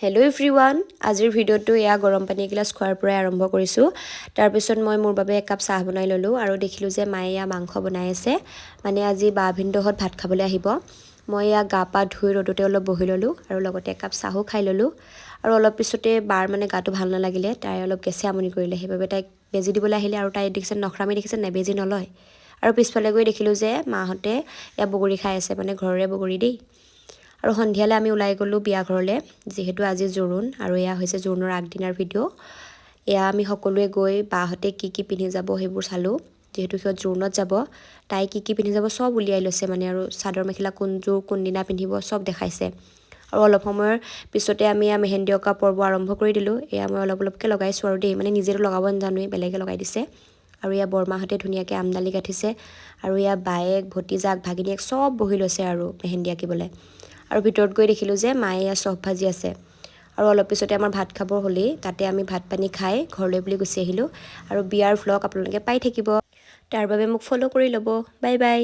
hello' everyone আজিৰ ভিডিঅ'টো এয়া গৰম পানী এগিলাচ খোৱাৰ পৰাই আৰম্ভ কৰিছোঁ তাৰপিছত মই মোৰ বাবে একাপ চাহ বনাই ল'লোঁ আৰু দেখিলোঁ যে মায়ে এয়া মাংস বনাই আছে মানে আজি বা ভিনদেউহঁত ভাত খাবলৈ আহিব মই এয়া গা পা ধুই ৰ'দতে অলপ বহি ল'লোঁ আৰু লগতে একাপ চাহো খাই ল'লোঁ আৰু অলপ পিছতে বাৰ মানে গাটো ভাল নালাগিলে তাই অলপ গেছে আমনি কৰিলে সেইবাবে তাইক বেজি দিবলৈ আহিলে আৰু তাই দেখিছে নখৰামি দেখিছে নাই বেজি নলয় আৰু পিছফালে গৈ দেখিলোঁ যে মাহঁতে এয়া বগৰী খাই আছে মানে ঘৰৰে বগৰী দেই আৰু সন্ধিয়ালৈ আমি ওলাই গ'লোঁ বিয়া ঘৰলৈ যিহেতু আজি জোৰোণ আৰু এয়া হৈছে জোৰোণৰ আগদিনাৰ ভিডিঅ' এয়া আমি সকলোৱে গৈ বাহঁতে কি পিন্ধি যাব সেইবোৰ চালোঁ যিহেতু সিহঁত জোৰোণত যাব তাই কি পিন্ধি যাব চব উলিয়াই লৈছে মানে আৰু চাদৰ মেখেলা কোনযোৰ কোনদিনা পিন্ধিব চব দেখাইছে আৰু অলপ সময়ৰ পিছতে আমি মেহেন্দি অঁকা পৰ্ব আৰম্ভ কৰি দিলোঁ এয়া মই অলপকৈ লগাইছোঁ আৰু দেই মানে নিজেতো লগাব নাজানোৱেই বেলেগে লগাই দিছে আৰু এয়া বৰমাহঁতে ধুনীয়াকৈ আমদালি গাঠিছে আৰু এয়া বায়েক ভতিজাক ভাগিনীয়েক চব বহি লৈছে আৰু মেহেন্দি আঁকিবলৈ আৰু ভিতৰত গৈ দেখিলোঁ যে মায়ে এয়া চব ভাজি আছে আৰু অলপ পিছতে আমাৰ ভাত খাবৰ হ'লেই তাতে আমি ভাত পানী খাই ঘৰলৈ বুলি গুচি আহিলোঁ আৰু বিয়াৰ ভ্লগ আপোনালোকে পাই থাকিব তাৰ বাবে মোক ফ'ল' কৰি ল'ব বাই বাই